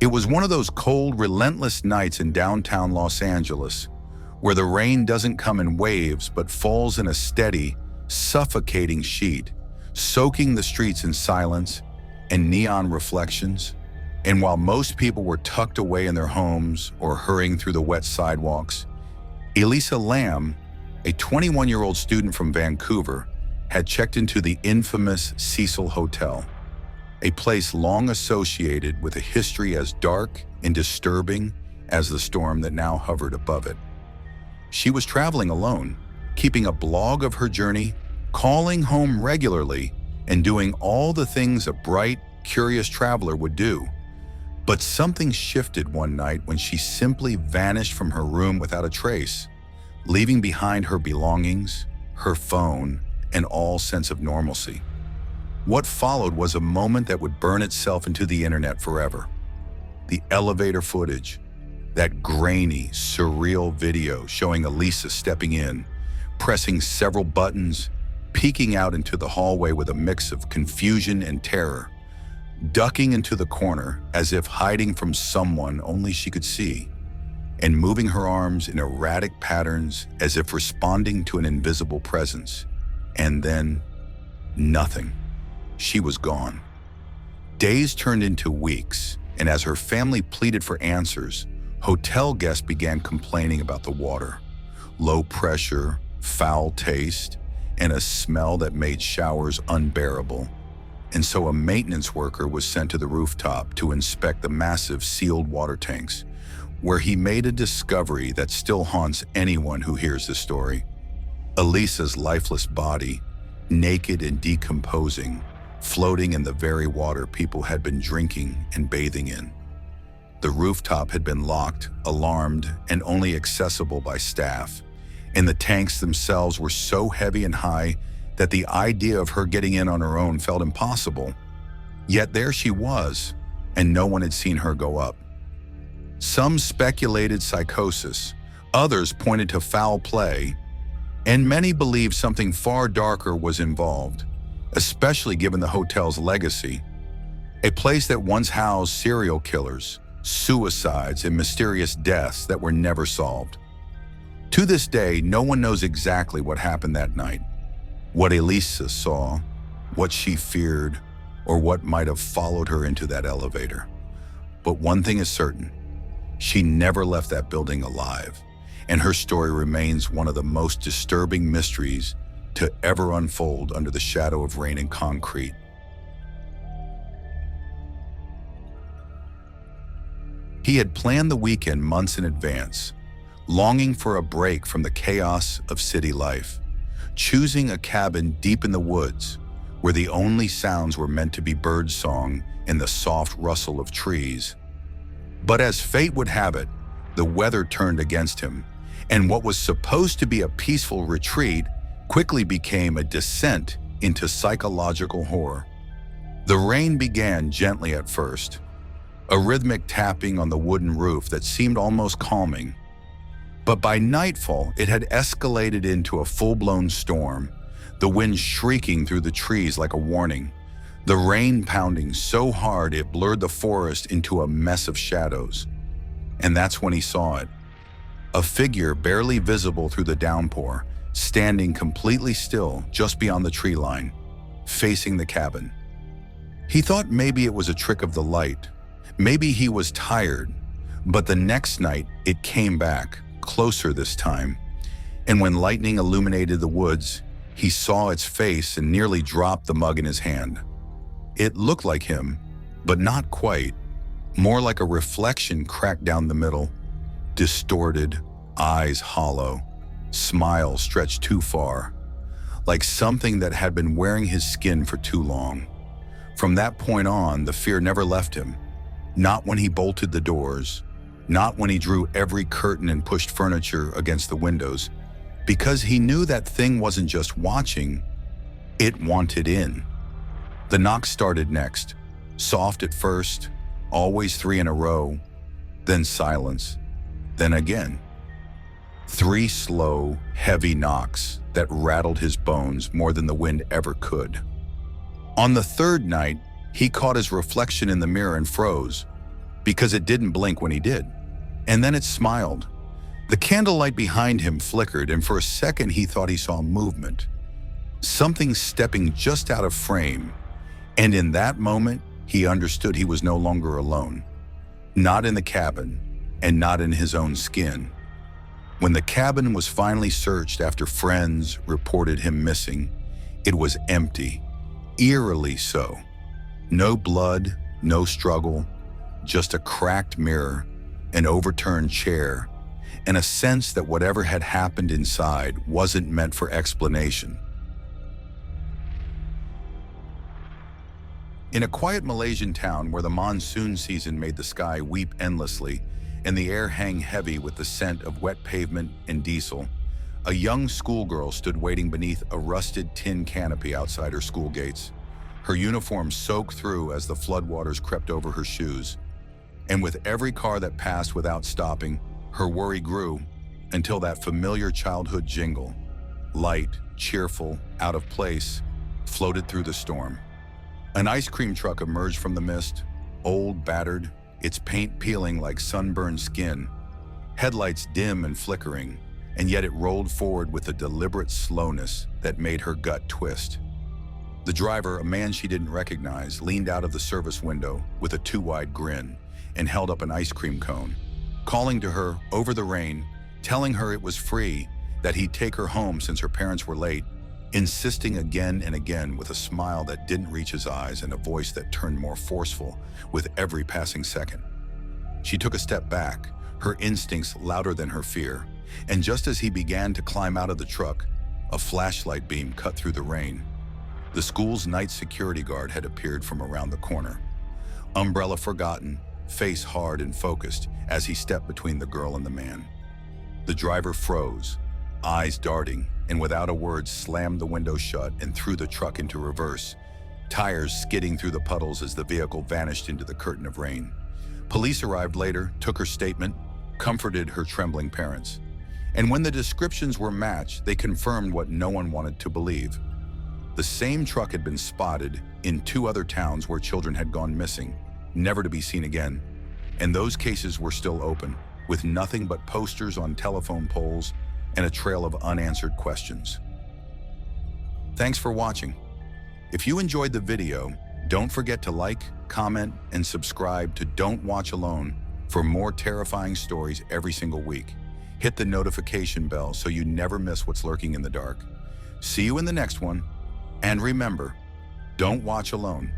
It was one of those cold, relentless nights in downtown Los Angeles, where the rain doesn't come in waves but falls in a steady, suffocating sheet, soaking the streets in silence and neon reflections. And while most people were tucked away in their homes or hurrying through the wet sidewalks, Elisa Lam, a 21-year-old student from Vancouver, had checked into the infamous Cecil Hotel, a place long associated with a history as dark and disturbing as the storm that now hovered above it. She was traveling alone, keeping a blog of her journey, calling home regularly, and doing all the things a bright, curious traveler would do. But something shifted one night when she simply vanished from her room without a trace, leaving behind her belongings, her phone, and all sense of normalcy. What followed was a moment that would burn itself into the internet forever. The elevator footage, that grainy, surreal video showing Elisa stepping in, pressing several buttons, peeking out into the hallway with a mix of confusion and terror, ducking into the corner as if hiding from someone only she could see, and moving her arms in erratic patterns as if responding to an invisible presence. And then, nothing. She was gone. Days turned into weeks, and as her family pleaded for answers, hotel guests began complaining about the water. Low pressure, foul taste, and a smell that made showers unbearable. And so a maintenance worker was sent to the rooftop to inspect the massive sealed water tanks, where he made a discovery that still haunts anyone who hears the story. Elisa's lifeless body, naked and decomposing, floating in the very water people had been drinking and bathing in. The rooftop had been locked, alarmed, and only accessible by staff, and the tanks themselves were so heavy and high that the idea of her getting in on her own felt impossible. Yet there she was, and no one had seen her go up. Some speculated psychosis, others pointed to foul play, and many believed something far darker was involved, especially given the hotel's legacy, a place that once housed serial killers, suicides, and mysterious deaths that were never solved. To this day, no one knows exactly what happened that night, what Elisa saw, what she feared, or what might have followed her into that elevator. But one thing is certain, she never left that building alive, and her story remains one of the most disturbing mysteries to ever unfold under the shadow of rain and concrete. He had planned the weekend months in advance, longing for a break from the chaos of city life, choosing a cabin deep in the woods where the only sounds were meant to be birdsong and the soft rustle of trees. But as fate would have it, the weather turned against him, and what was supposed to be a peaceful retreat quickly became a descent into psychological horror. The rain began gently at first, a rhythmic tapping on the wooden roof that seemed almost calming. But by nightfall, it had escalated into a full-blown storm, the wind shrieking through the trees like a warning, the rain pounding so hard it blurred the forest into a mess of shadows. And that's when he saw it. A figure barely visible through the downpour, standing completely still just beyond the tree line, facing the cabin. He thought maybe it was a trick of the light. Maybe he was tired, but the next night it came back, closer this time, and when lightning illuminated the woods, he saw its face and nearly dropped the mug in his hand. It looked like him, but not quite, more like a reflection cracked down the middle, distorted, eyes hollow, smile stretched too far, like something that had been wearing his skin for too long. From that point on, the fear never left him. Not when he bolted the doors, not when he drew every curtain and pushed furniture against the windows, because he knew that thing wasn't just watching, it wanted in. The knocks started next, soft at first, always 3 in a row, then silence, then again. 3 slow, heavy knocks that rattled his bones more than the wind ever could. On the 3rd night, he caught his reflection in the mirror and froze, because it didn't blink when he did. And then it smiled. The candlelight behind him flickered, and for a second he thought he saw movement. Something stepping just out of frame. And in that moment, he understood he was no longer alone. Not in the cabin, and not in his own skin. When the cabin was finally searched after friends reported him missing, it was empty, eerily so. No blood, no struggle, just a cracked mirror, an overturned chair, and a sense that whatever had happened inside wasn't meant for explanation. In a quiet Malaysian town where the monsoon season made the sky weep endlessly and the air hang heavy with the scent of wet pavement and diesel, a young schoolgirl stood waiting beneath a rusted tin canopy outside her school gates, her uniform soaked through as the floodwaters crept over her shoes. And with every car that passed without stopping, her worry grew until that familiar childhood jingle, light, cheerful, out of place, floated through the storm. An ice cream truck emerged from the mist, old, battered, its paint peeling like sunburned skin, headlights dim and flickering, and yet it rolled forward with a deliberate slowness that made her gut twist. The driver, a man she didn't recognize, leaned out of the service window with a too-wide grin and held up an ice cream cone, calling to her over the rain, telling her it was free, that he'd take her home since her parents were late, insisting again and again with a smile that didn't reach his eyes and a voice that turned more forceful with every passing second. She took a step back, her instincts louder than her fear, and just as he began to climb out of the truck, a flashlight beam cut through the rain. The school's night security guard had appeared from around the corner, umbrella forgotten, face hard and focused as he stepped between the girl and the man. The driver froze, eyes darting, and without a word slammed the window shut and threw the truck into reverse, tires skidding through the puddles as the vehicle vanished into the curtain of rain. Police arrived later, took her statement, comforted her trembling parents. And when the descriptions were matched, they confirmed what no one wanted to believe. The same truck had been spotted in 2 other towns where children had gone missing, never to be seen again. And those cases were still open, with nothing but posters on telephone poles and a trail of unanswered questions. Thanks for watching. If you enjoyed the video, don't forget to like, comment, and subscribe to Don't Watch Alone for more terrifying stories every single week. Hit the notification bell so you never miss what's lurking in the dark. See you in the next one, and remember, don't watch alone.